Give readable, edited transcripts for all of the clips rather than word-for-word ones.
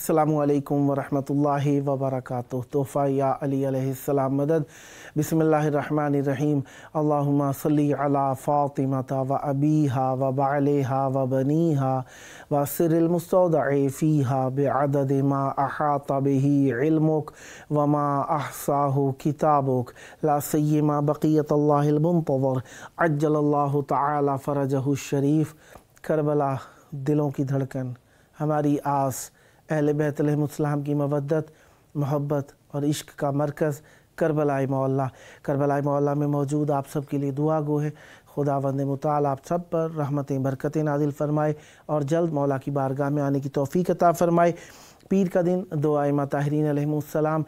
अस्सलामु अलैकुम वरहमतुल्लाहि वबरकातुहू। तोहफ़ा या अली अलैहिस्सलाम मदद। बिस्मिल्लाहिर्रहमानिर्रहीम। अल्लाहुम्मा सल्ली अला फ़ातिमता व अबीहा व बालिहा व बनीहा व सिरिल मुस्तौदअ फ़ीहा बिअदद मा अहाता बिही इल्मुक व मा अहसाहु किताबुक ला सय्यमा बक़ियतुल्लाहिल मुंतज़र अज्जलल्लाहु तआला फ़रजहु शरीफ। करबला दिलों की धड़कन, हमारी आस, अहले बैत अलैहिमुस्सलाम की मवद्दत, मोहब्बत और इश्क का मरकज़ करबला मौला। करबला मौला में मौजूद आप सब के लिए दुआ गो है। खुदावंद मुताल आप सब पर रहमतें बरकतें नाजिल फरमाए और जल्द मौला की बारगाह में आने की तौफ़ीक़ अता फरमाए। पीर का दिन दो आइमा ताहिरीन अलैहिमुस्सलाम,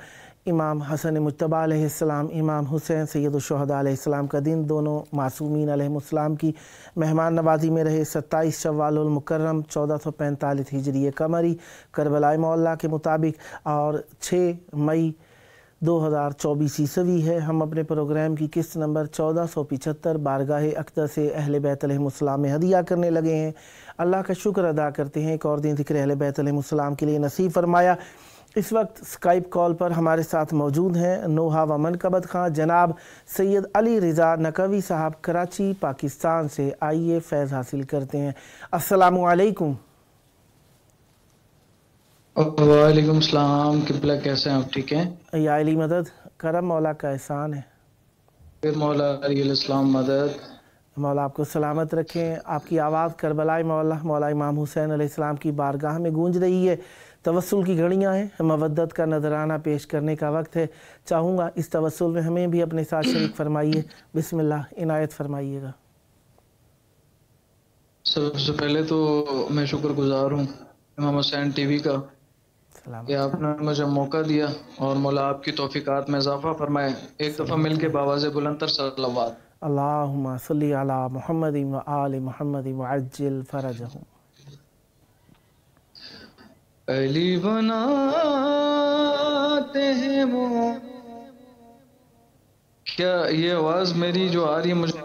इमाम हसन मुज्तबा अलैहिस्सलाम, इमाम हुसैन सैयदुश शुहदा अलैहिस्सलाम का दिन, दोनों मासूमीन अलैहिमुस्सलाम की मेहमान नवाज़ी में रहे। 27 शव्वालुल मुकर्रम 1445 हिजरी कमरी करबला मौला के मुताबिक और 6 मई 2024 ईस्वी है। हम अपने प्रोग्राम की किस्त नंबर 1475 बारगाह अक़दस से अहले बैत अलैहिमुस्सलाम में हदिया करने लगे हैं। अल्लाह का शुक्र अदा करते हैं, एक और दिन ज़िक्र अहले बैत अलैहिमुस्सलाम के लिए नसीब फरमाया। इस वक्त स्काइप कॉल पर हमारे साथ मौजूद हैं नोहा व मनकबत खां जनाब सैयद अली रिज़ा नकवी साहब, कराची पाकिस्तान से। आइए फैज़ हासिल करते हैं। अस्सलामु अलैकुम। वालेकुम सलाम। किबला कैसे हैं आप? ठीक हैं? या अली मदद, करम मौला का एहसान है। फिर मौला अलैहिस्सलाम मदद। मौला आपको सलामत रखें। आपकी आवाज़ करबला मौला इमाम हुसैन अलैहिस्सलाम की बारगाह में गूंज रही है। तवस्सुल की घड़ियाँ हैं, मवद्दत का नजराना पेश करने का वक्त है। चाहूँगा इस तवस्सुल में हमें भी अपने साथ शरीक फरमाइए। बिस्मिल्लाह, इनायत फरमाइएगा। सबसे पहले तो मैं शुक्रगुजार हूँ इमाम हुसैन टीवी का कि आपने मुझे मौका दिया और मौला आपकी तौफीकात में इजाफा फरमाए। एक दफ़ा मिल के बावाज़ बुलंदतर सलवात। अल्लाहुम्मा सल्ली अला मुहम्मद व आल मुहम्मद व अज्जिल फरजहुम। अली बनाते हैं वो। क्या ये आवाज़ मेरी जो आ रही है मुझे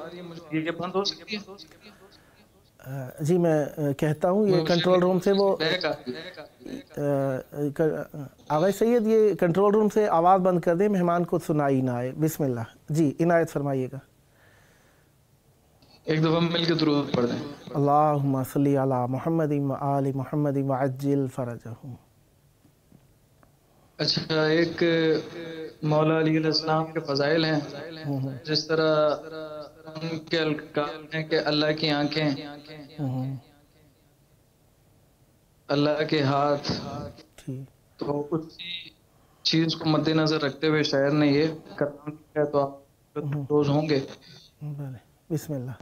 ये बंद हो सकती है? जी मैं कहता हूँ ये कंट्रोल रूम से वो आगे सैयद ये कंट्रोल रूम से आवाज़ बंद कर दे, मेहमान को सुनाई ना आए। बिस्मिल्लाह जी, इनायत फरमाइएगा। एक दफ़ा मिल के दुरूद पढ़ दें। अल्लाहुम्मा सल्ली अला मुहम्मद व आल मुहम्मद व अज्जिल फरजहुम। अच्छा, एक मौला अली अलैहिस्सलाम के फ़ज़ाइल हैं। जिस तरह उनके अल्काम हैं कि अल्लाह की आंखें, अल्लाह के हाथ, तो उसी चीज़ को मद्देनज़र रखते हुए शायर ने ये कलाम लिखा है, तो आप रोज़ होंगे। बिस्मिल्लाह।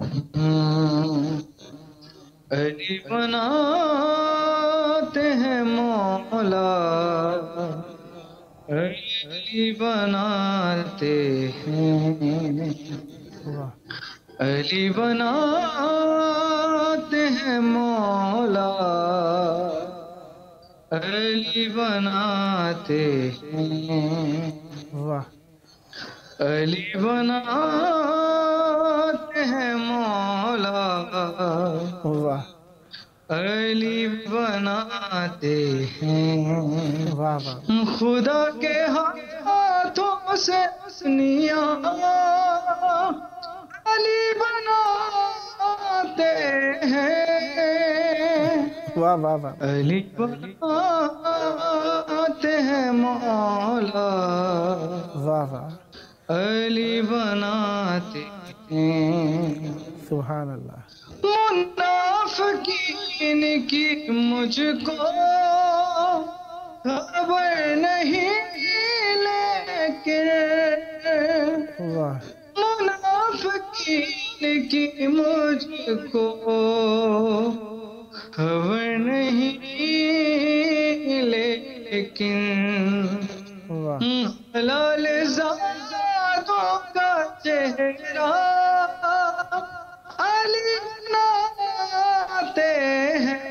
अली बनाते हैं मौला, अली बनाते हैं, अली बनाते हैं मौला, अली बनाते हैं, अली बनाते हैं मौला, अली बनाते हैं। खुदा के हाथों से दुनिया अली बनाते हैं। वाह वाह वाह। अली बनाते हैं मौला, वाह वाह। अली बनाते हैं। सुभान अल्लाह। मुनाफिकीन की मुझको खबर नहीं, लेकिन मुनाफिकीन की मुझको खबर नहीं, लेकिन हलाल ज़ादों का चेहरा अली बनाते हैं।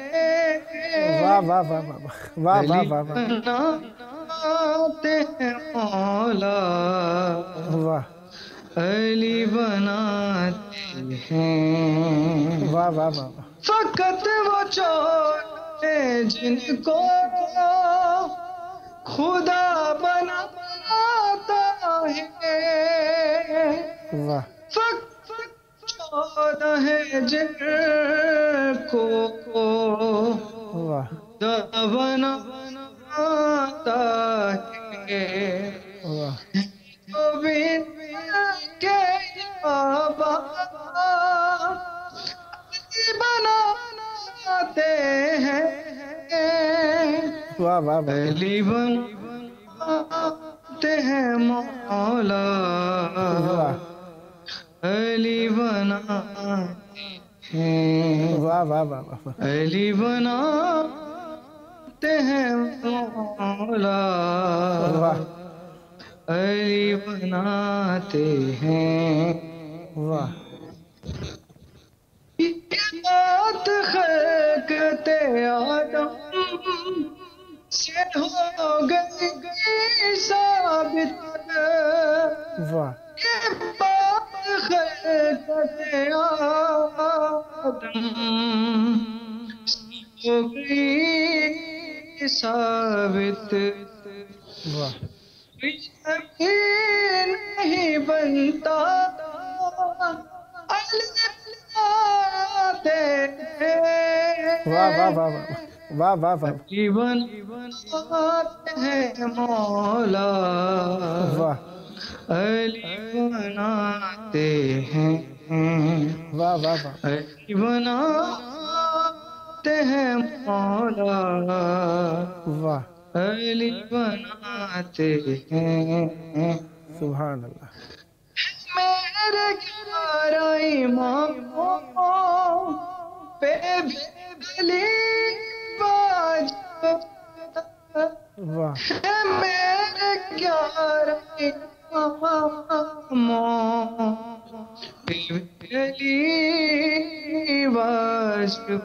वाह वाह वाह वाह वाह वाह वाह बनाते हैं मौला, वाह। अली बनाते हैं। वाह वाह वाह। फकत वो चोर جن کو خدا بناتا ہے، واہ چودہ ہے جن کو واہ خدا بناتا ہے، واہ تو بھی کے بابا بناتے ہیں، واہ واہ واہ علی بناتے ہیں مولا، واہ علی بناتے ہیں، واہ واہ واہ واہ علی بناتے ہیں مولا، واہ علی بناتے ہیں، واہ یہ بات خلقت آدم سے ہو گئی ثابت، واہ یہ بات خلقت آدم سے ہو گئی ثابت، واہ یقین نہیں بنتا اللہ واہ واہ واہ واہ واہ واہ جیون بناتے ہیں مولا، واہ علی بناتے ہیں، واہ واہ واہ علی بناتے ہیں مولا، واہ علی بناتے ہیں، سبحان اللہ میرے گیارہ اماموں پہ بھی علی واجب واہ ہے، میرے گیارہ اماموں پہ بھی علی واجب،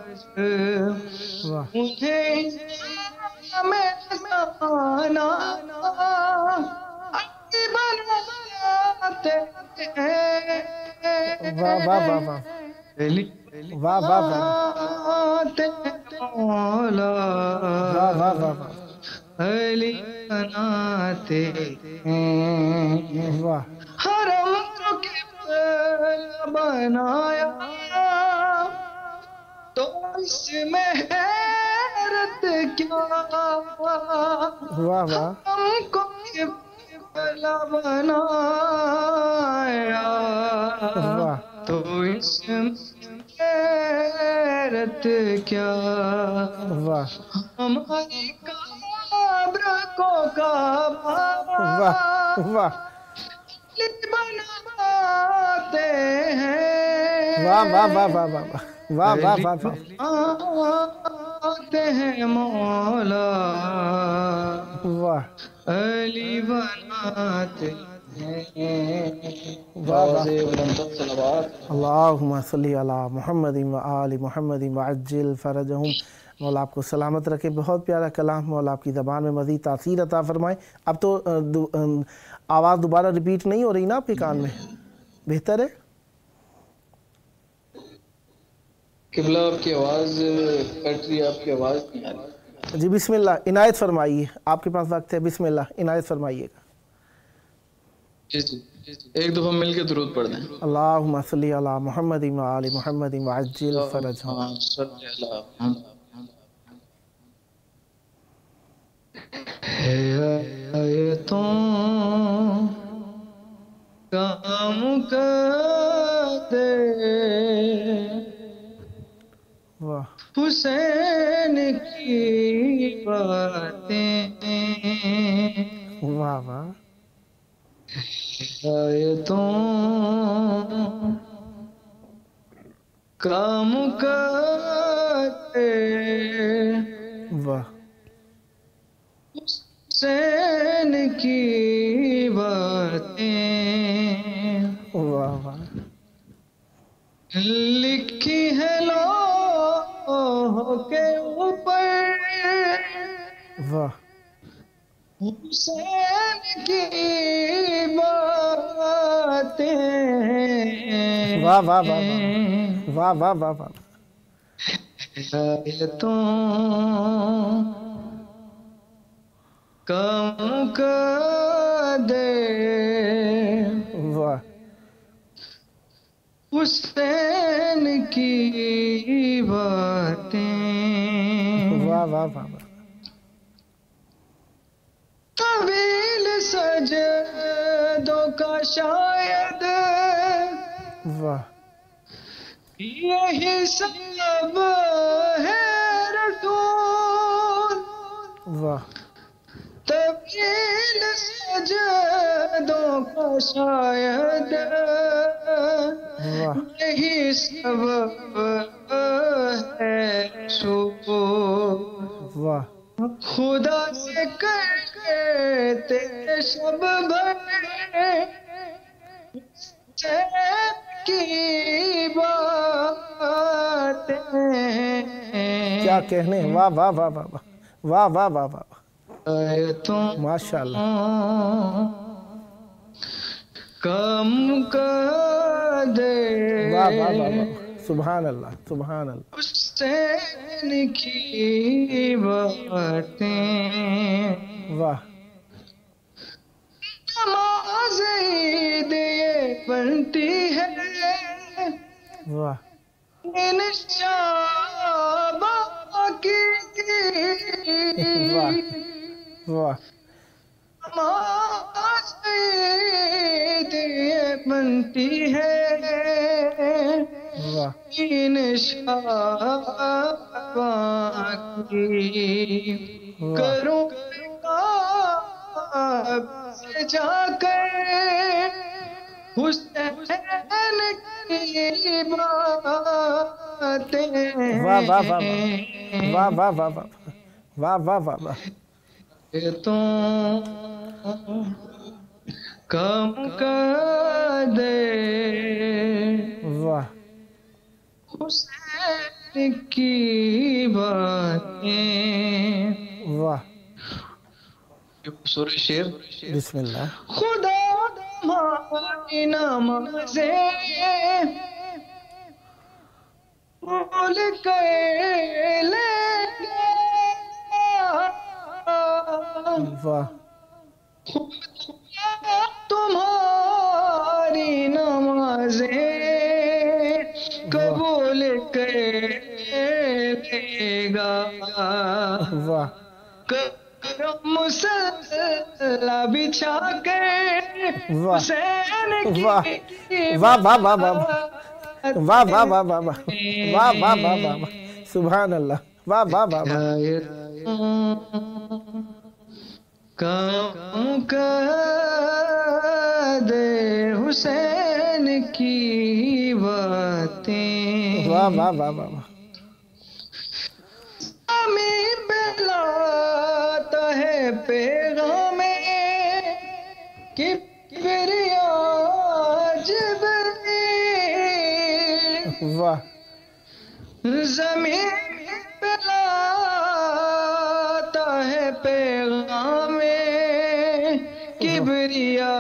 واہ انہیں میں زمانہ علی بناتے ہیں، واہ واہ واہ واہ علی واہ واہ واہ بناتے ہیں مولا، واہ واہ واہ واہ علی بناتے ہیں، واہ حرم کے پہلا بنایا تو اس میں حیرت کیا، واہ واہ ہم کو پہلا بنایا واہ تو اس میں حیرت کیا، واہ ہماری قبر کو کعبہ واہ واہ بناتے ہیں، واہ واہ واہ واہ واہ واہ واہ واہ واہ بناتے ہیں مولا، واہ علی بناتے ہیں، واہ واہ بلند صلوات اللہم صلی علی محمد و آل محمد وعجل فرجہم۔ مولا آپ کو سلامت رکھے۔ بہت پیارا کلام، مولا آپ کی زبان میں مزید تاثیر عطا فرمائے۔ اب تو آواز دوبارہ ریپیٹ نہیں ہو رہی نا آپ کے کان میں؟ بہتر ہے؟ قبلہ آپ کی آواز کٹ رہی ہے، آپ کی آواز نہیں آ رہی۔ جی بسم اللہ عنایت فرمائیے، آپ کے پاس وقت ہے، بسم اللہ عنایت فرمائیے گا۔ جی جی ایک دفعہ مل کے درود پڑھ دیں۔ اللہم صلی علی محمد و آل محمد وعجل فرجہم۔ ہے آیتوں کام کرتے واہ حسین کی باتیں، واہ واہ آیتوں کام کرتے واہ حسین کی باتیں، واہ واہ لکھی ہے لوح کے اوپر واہ حسین کی باتیں، واہ واہ واہ واہ واہ واہ واہ واہ آیتوں کم کر دے واہ حسین کی باتیں، واہ واہ واہ واہ طویل سجدوں کا شاید واہ یہی سبب ہے رسول، واہ طویل سجدوں کا شاید واہ یہی سبب ہے رسول، واہ خدا سے کہتے شب بھر کی باتیں، کیا کہنے، واہ واہ واہ واہ واہ واہ واہ واہ آیتوں ماشاء اللہ کم کر دے واہ واہ واہ واہ سبحان اللہ سبحان اللہ حسین کی باتیں، واہ نماز عید یہ بنتی ہے واہ ان شعبہ کی، واہ واہ نماز عید یہ بنتی ہے واہ ان شعبہ کی، واہ کروں سے جا کر حسین کی باتیں، واہ واہ واہ واہ واہ واہ واہ واہ واہ واہ واہ تو کم کر دے واہ حسین کی باتیں، واہ سورہ شیر، بسم اللہ خدا تمہاری نمازیں بھول کے لے گا، واہ خدا تمہاری نمازیں قبول کر لے گا، واہ مسلح بچھا کے واہ حسین واہ کی واہ واہ واہ واہ واہ واہ واہ واہ واہ واہ واہ واہ واہ واہ سبحان اللہ واہ واہ واہ واہ کم کر دے حسین کی باتیں، واہ واہ واہ واہ واہ بلاتا ہے پیغام کبریا جبریل، واہ زمین بلاتا ہے پیغام کبریا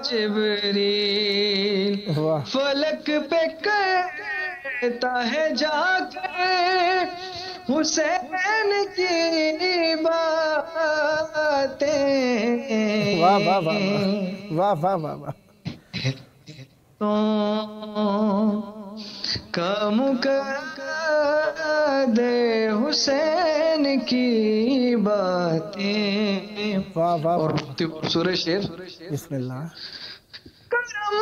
جبریل، واہ فلک پہ کہتا ہے جا کے حسین کی باتیں، واہ واہ واہ واہ واہ واہ واہ تو کم کر دے حسین کی باتیں، واہ واہ اور واہ سورہ شیر، بسم اللہ کرم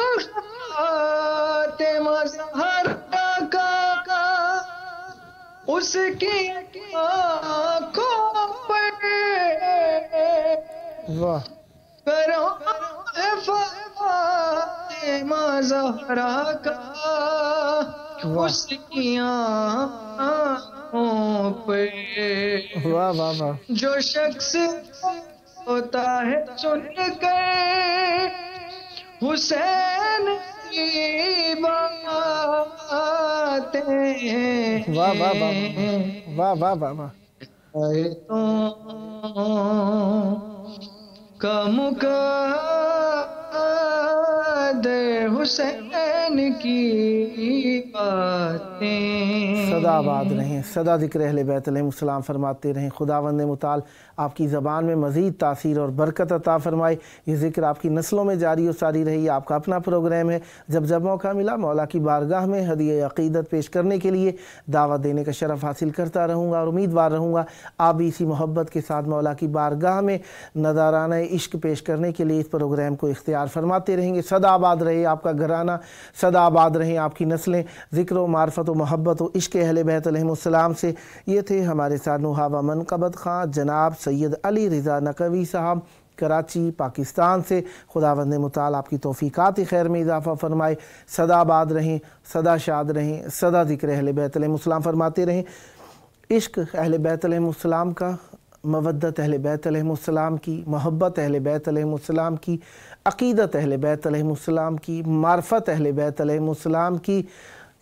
فاطمہ زہرا کا اس کی آنکھوں پہ، واہ کرم فاطمہ زہرا کا اس کی آنکھوں پہ، واہ واہ واہ جو شخص ہوتا ہے سن کے حسین کی باتیں، واہ واہ واہ واہ واہ واہ واہ آیتوں کم کر دے حسین کی باتیں، सदा आबाद रहें, सदा ज़िक्र अहले बैत अलैहिमुस्सलाम फरमाते रहें। खुदावंद मुताल आपकी ज़बान में मज़ीद तासीर और बरकत अता फ़रमाए। ये ज़िक्र आपकी नस्लों में जारी और सारी रही। आपका अपना प्रोग्राम है, जब जब मौका मिला मौला की बारगाह में हदीये अक़ीदत पेश करने के लिए दावत देने का शरफ़ हासिल करता रहूँगा और उम्मीदवार रहूँगा आप भी इसी मोहब्बत के साथ मौला की बारगाह में नज़ाराना इश्क पेश करने के लिए इस प्रोग्राम को इख्तियार फरमाते रहेंगे। सदा आबाद रहे आपका घराना, सदा आबाद रहें आपकी नस्लें ज़िक्र व मार्फत व मोहब्बत व इश्क़ अहले बैत अलैहिमुस्सलाम से। ये थे हमारे साथ नुहावा मनक़बत ख़ां जनाब सैयद अली रिज़ा नक़वी साहब कराची पाकिस्तान से। खुदावंद मुताल आपकी तौफ़ीक़ात खैर में इजाफ़ा फ़रमाए। सदा आबाद रहें, सदा शाद रहें, सदा ज़िक्र अहले बैत अलैहिमुस्सलाम फरमाते रहें। इश्क़ अहले बैत अलैहिमुस्सलाम का, मवद्दत अहले बैत अलैहिमुस्सलाम की, मोहब्बत अहले बैत अलैहिमुस्सलाम की, अक़ीदत अहले बैत अलैहिमुस्सलाम की, मार्फत अहले बैत अलैहिमुस्सलाम की,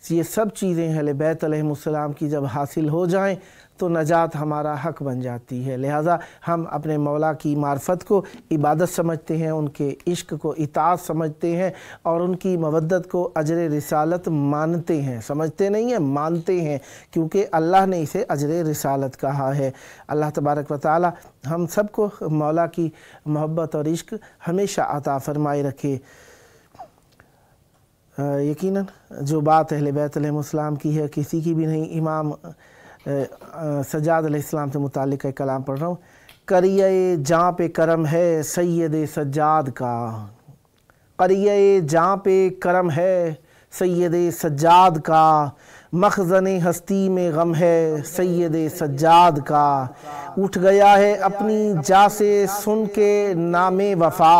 ये सब चीज़ें अहले बैत अलैहिमुस्सलाम की जब हासिल हो जाएं तो नजात हमारा हक़ बन जाती है। लिहाजा हम अपने मौला की मार्फत को इबादत समझते हैं, उनके इश्क को इताअत समझते हैं और उनकी मवद्दत को अजर रिसालत मानते हैं। समझते नहीं हैं, मानते हैं, क्योंकि अल्लाह ने इसे अजर रिसालत कहा है। अल्लाह तबारक व तआला हम सबको मौला की मोहब्बत और इश्क हमेशा अता फ़रमाए रखे। यकीनन जो बात अहले बैत अलैहिमुस्सलाम की है किसी की भी नहीं। इमाम सज्जाद अलैहिस्सलाम से मुतालिक एक कलाम पढ़ रहा हूँ। करिए जहाँ पे करम है सैयद सज्जाद का, करिए जहाँ पे करम है सैयद सज्जाद का, मखज़न हस्ती में गम है सैयद सज्जाद का। उठ गया है अपनी जा से सुन के नामे वफ़ा,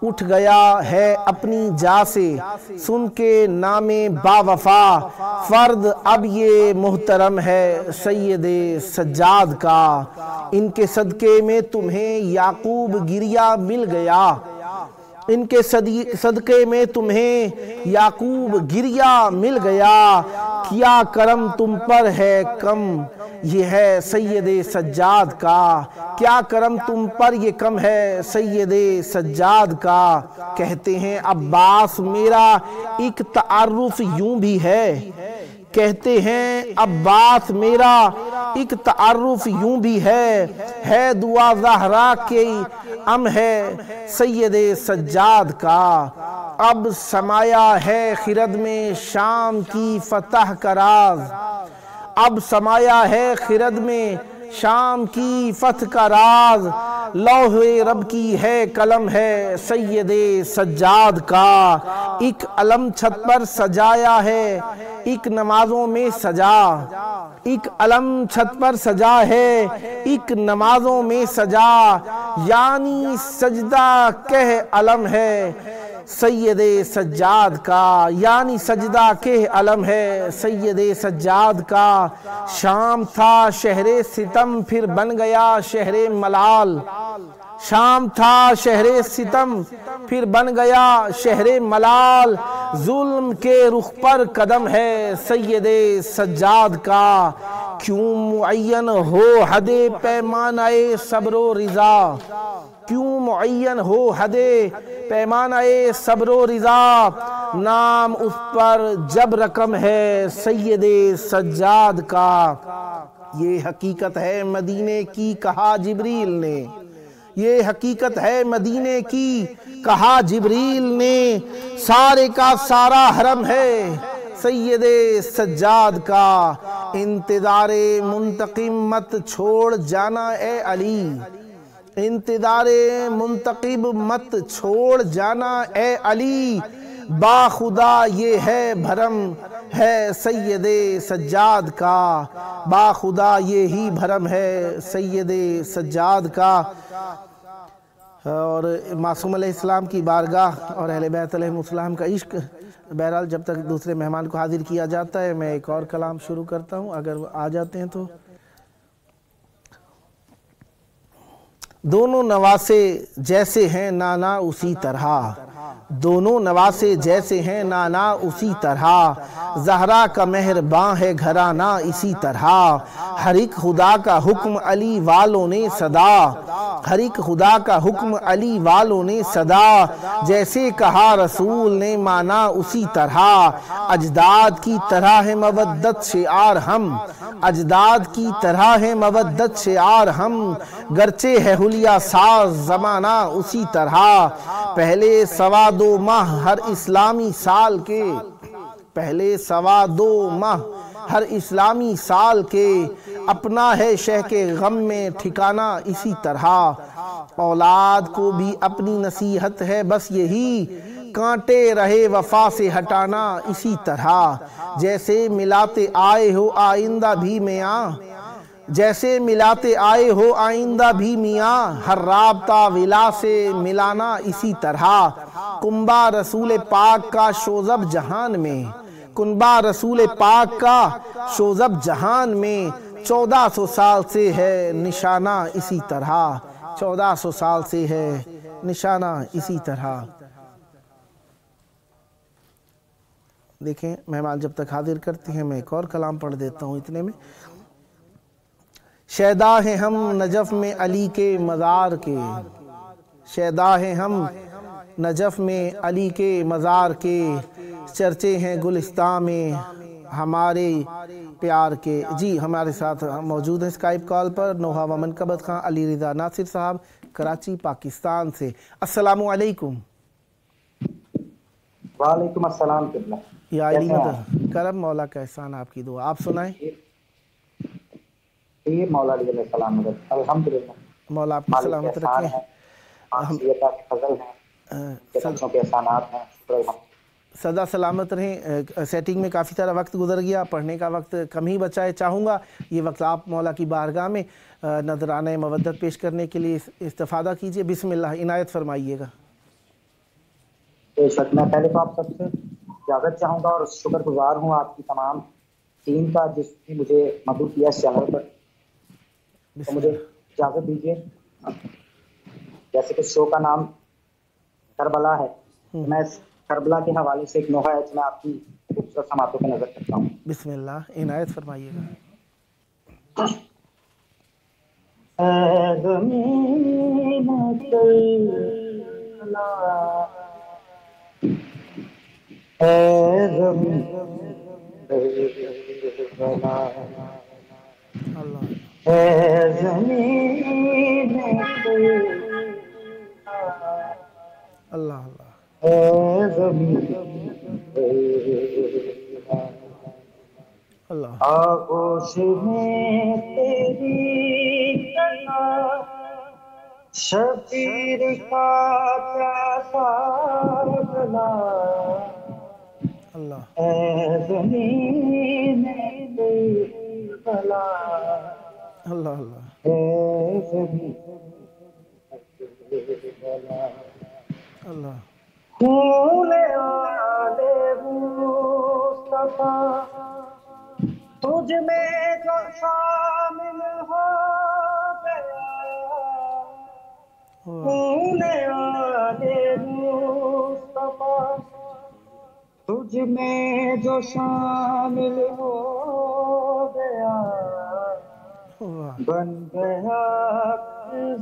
उठ गया है अपनी जा से सुन के नामे बावफ़ा। फ़र्द अब ये मुहतरम है सैयद सज्जाद का, इनके सदक़े में तुम्हें याकूब गिरिया मिल गया, इनके सदक़े में तुम्हें याकूब गिरिया मिल गया। किया करम तुम पर है कम ये है सैयद सज्जाद का, क्या करम तुम पर ये कम है सैयद सज्जाद का। कहते हैं अब्बास मेरा एक तारुफ यूं भी है, कहते हैं अब्बास मेरा एक तारुफ यूं भी है दुआ ज़हरा के अम है सैयद सज्जाद का। अब समाया है खिरद में शाम की फतह का राज, अब समाया है खिरद में शाम की फतह का राज। लौहे रब की है कलम है सैयद सज्जाद का, एक अलम छत पर सजाया है एक नमाजों में सजा, एक अलम छत पर सजा है एक नमाजों में सजा। यानी सजदा कह अलम है सैयद सज्जाद का, यानी सजदा के अलम है सैयद सज्जाद का। शाम था शहरे सितम फिर बन गया शहरे मलाल, शाम था शहरे सितम फिर बन गया शहरे मलाल। जुल्म के रुख पर कदम है सैयद सज्जाद का, क्यों मुअय्यन हो हदे पैमानाए सब्रो रिज़ा, क्यों मुअय्यन हो हदे पैमानाए सब्रो रिज़ा। नाम उस पर जब रकम है सैयद सज्जाद का। ये हकीकत है मदीने की कहा जिब्रील ने, ये हकीकत है मदीने की कहा जिब्रील ने। सारे का सारा हरम है सैयद सज्जाद का, इंतज़ारे मुंतकिम मत छोड़ जाना ए अली, इंतज़ारे मुंतकिब मत छोड़ जाना ए अली। बाखुदा ये है भरम है सैयद सज्जाद का, बाखुदा ये ही भरम है सैयद सज्जाद का। और मासूम अलैहिस्सलाम की बारगाह और अहले बैत अलैहिमुस्सलाम का इश्क। बहरहाल जब तक दूसरे मेहमान को हाजिर किया जाता है मैं एक और कलाम शुरू करता हूँ, अगर वो आ जाते हैं तो। दोनों नवासे जैसे हैं नाना उसी तरह, दोनों नवासे जैसे हैं नाना उसी तरह। ज़हरा का मेहरबान है घराना इसी तरह, हर एक खुदा का हुक्म अली वालों ने सदा। ہر ایک خدا کا حکم علی والوں نے صدا، جیسے کہا رسول نے مانا اسی طرح، اجداد کی طرح ہے مودت شعار ہم، اجداد کی طرح ہے مودت شعار ہم، گرچہ ہے حلیہ ساز زمانہ اسی طرح، پہلے 2.25 ماہ ہر اسلامی سال کے، پہلے 2.25 ماہ ہر اسلامی سال کے، اپنا ہے شہ کے غم میں ٹھکانہ اسی طرح، اولاد کو بھی اپنی نصیحت ہے بس یہی، کانٹے رہے وفا سے ہٹانا اسی طرح، جیسے ملاتے آئے ہو آئندہ بھی میاں، جیسے ملاتے آئے ہو آئندہ بھی میاں، ہر رابطہ ولا سے ملانا اسی طرح، کنبہ رسول پاک کا شوذب جہان میں، کنبہ رسول پاک کا شوذب جہان میں، 1400 سال سے ہے نشانہ اسی طرح، 1400 سال سے ہے نشانہ اسی طرح۔ دیکھیں مہمان جب تک حاضر کرتے ہیں میں ایک اور کلام پڑھ دیتا ہوں اتنے میں، شیدا ہیں ہم نجف میں علی کے مزار کے، شیدا ہیں ہم نجف میں علی کے مزار کے، چرچے ہیں گلستان میں ہمارے پیار کے۔ جی ہمارے ساتھ موجود ہیں اسکائپ کال پر نوحہ و منقبت خان علی رضا ناصر صاحب کراچی پاکستان سے۔ السلام علیکم۔ وعلیکم السلام قبلہ، یا علی مدد کرم مولا کا احسان آپ کی دعا، آپ سنائیں۔ یہ مولا علیہ السلام مدد، الحمدللہ مولا آپ کی مالک سلامت احسان رکھیں۔ ہے، معصیتہ کے فضل ہیں، کے بچوں کے احسانات ہیں، شکر الحمد۔ سدا سلامت رہیں۔ سیٹنگ میں کافی سارا وقت گزر گیا، پڑھنے کا وقت کم ہی بچا ہے، چاہوں گا یہ وقت آپ مولا کی بارگاہ میں نذرانہ مودت پیش کرنے کے لیے استفادہ کیجئے۔ بسم اللہ، عنایت فرمائیے گا۔ بے شک، میں پہلے تو آپ سب سے اجازت چاہوں گا اور شکر گزار ہوں آپ کی تمام ٹیم کا جس نے مجھے مدعو کیا اس چینل پر، تو بسم مجھے اللہ۔ اجازت دیجیے۔ جیسے کہ شو کا نام کربلا ہے، میں اس کربلا کے حوالے سے ایک نوحہ ہے میں آپ کی خوبصورت سماعتوں پہ نظر کرتا ہوں۔ بسم اللہ، عنایت فرمائیے گا۔ اے زمین کربلا، اے زمین کربلا، اللہ اے زمین کربلا، اللہ اللہ اے زمین کربلا، اللہ آغوش میں تیری کنا شبیر کا پیاسا گلا، اللہ اے زمین کربلا، اللہ اللہ اے زمین کربلا، اللہ خون آل مصطفیٰ تجھ میں جو شامل ہو گیا، خون آل مصطفیٰ تجھ میں جو شامل ہو گیا، بن گیا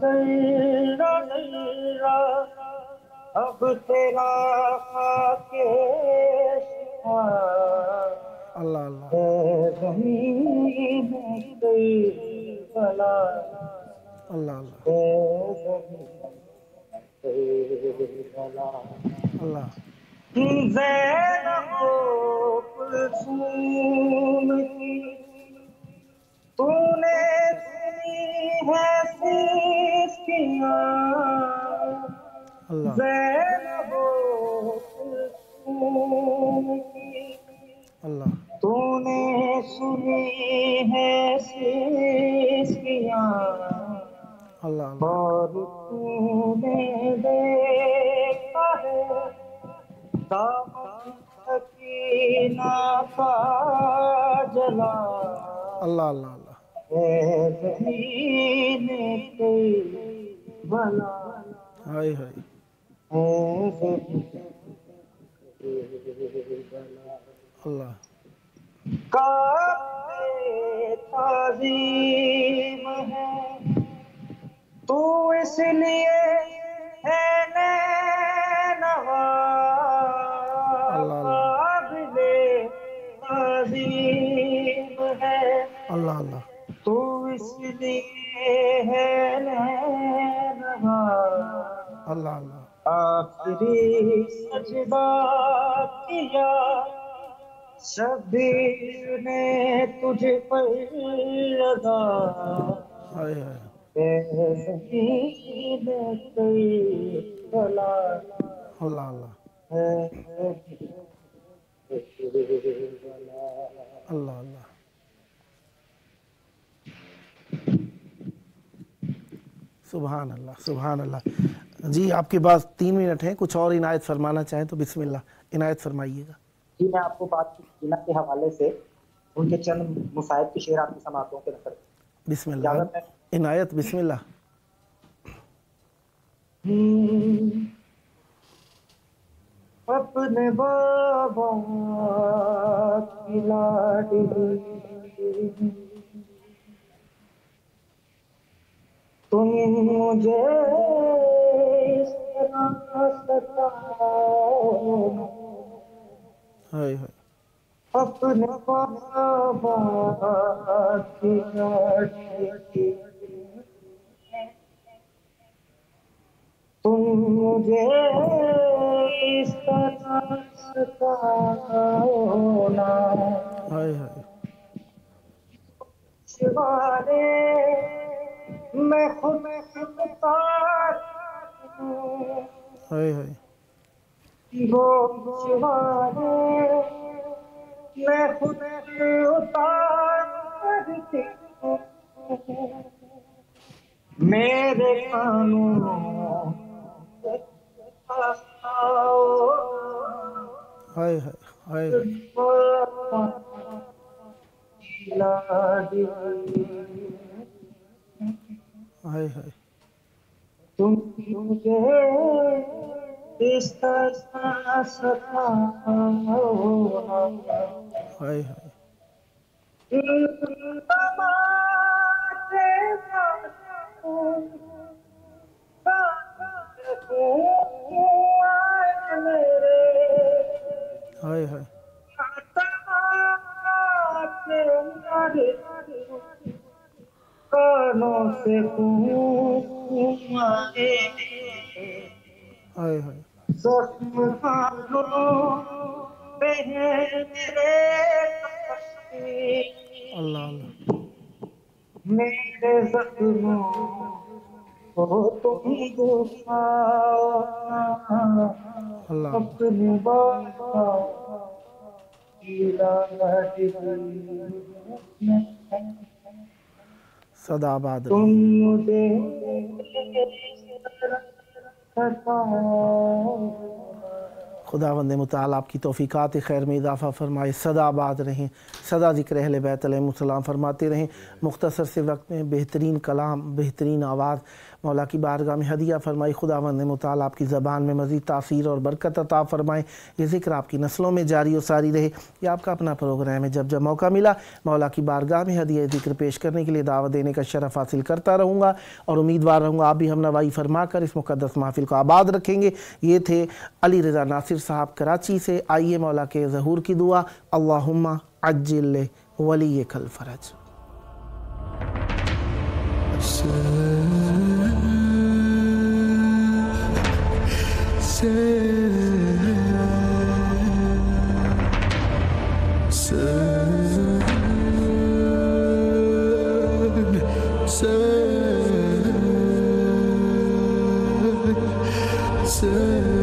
ذرہ ذرہ اب تیرا خاک شفا، اللہ اللہ اے زمین کربلا، اللہ اللہ اے زمین کربلا، اللہ زینب و کلثوم کی تو نے سنی ہے سیسکیاں، اللہ زینب و کلثوم کی اللہ تو نے سنی ہے سیسکیاں، اللہ اور تو نے دیکھا ہے دامن سکینہ کا جلا، اللہ اللہ اللہ اے زمین کربلا، ہائے ہائے اے زمین کربلا، اللہ قابل تعظیم ہے تو اس لیے ہے اللہ اللہ تو اس لیے ہے اللہ اللہ آخری سجدہ کیا شبیر نے تجھ پر لگا ہائے ہائے اللہ اللہ اللہ اللہ سبحان اللہ سبحان اللہ. جی آپ کے پاس 3 منٹ ہیں، کچھ اور عنایت فرمانا چاہیں تو بسم اللہ عنایت فرمائیے گا. جی میں آپ کو بات کی سکینہ کے حوالے سے ان کے چند مصائب کے شعر آپ کی سماعتوں کے نظر. بسم اللہ عنایت بسم اللہ. اپنے بابا کی لاڈلی تم مجھے اس طرح ستاؤ ہائے ہائے اپنے بابا کی لاڈلی تم مجھے اس طرح ستاؤ نا ہائے ہائے سوارے میں خود اتار ہوں ہائے ہائے وہ سوارے میں خود اتارتی ہوں میرے کانوں ہائے ہائے ہائے ہائے ہائے تم مجھے اس طرح ستاؤ ہائے ہائے ہائے ہائے کانوں سے ہائے ہائے زخم کانوں پہ ہے میرے اللہ اللہ میرے زخموں کو تم دکھاؤ اللہ اپنی بابا کی لاڈلی صدا آباد تم رہے. مجھے خداوند متعال آپ کی توفیقات خیر میں اضافہ فرمائے، صدا آباد رہیں، صدا ذکر اہل بیت علیہ السلام فرماتے رہیں. مختصر سے وقت میں بہترین کلام، بہترین آواز مولا کی بارگاہ میں ہدیہ فرمائی. خداوند متعال آپ کی زبان میں مزید تاثیر اور برکت عطا فرمائیں. یہ ذکر آپ کی نسلوں میں جاری و ساری رہے. یہ آپ کا اپنا پروگرام ہے، جب جب موقع ملا مولا کی بارگاہ میں ہدیہ ذکر پیش کرنے کے لیے دعوت دینے کا شرف حاصل کرتا رہوں گا اور امیدوار رہوں گا آپ بھی ہم نوائی فرما کر اس مقدس محفل کو آباد رکھیں گے. یہ تھے علی رضا ناصر صاحب کراچی سے. آئیے مولا کے ظہور کی دعا. اللہم عجل ولیک الفرج. Say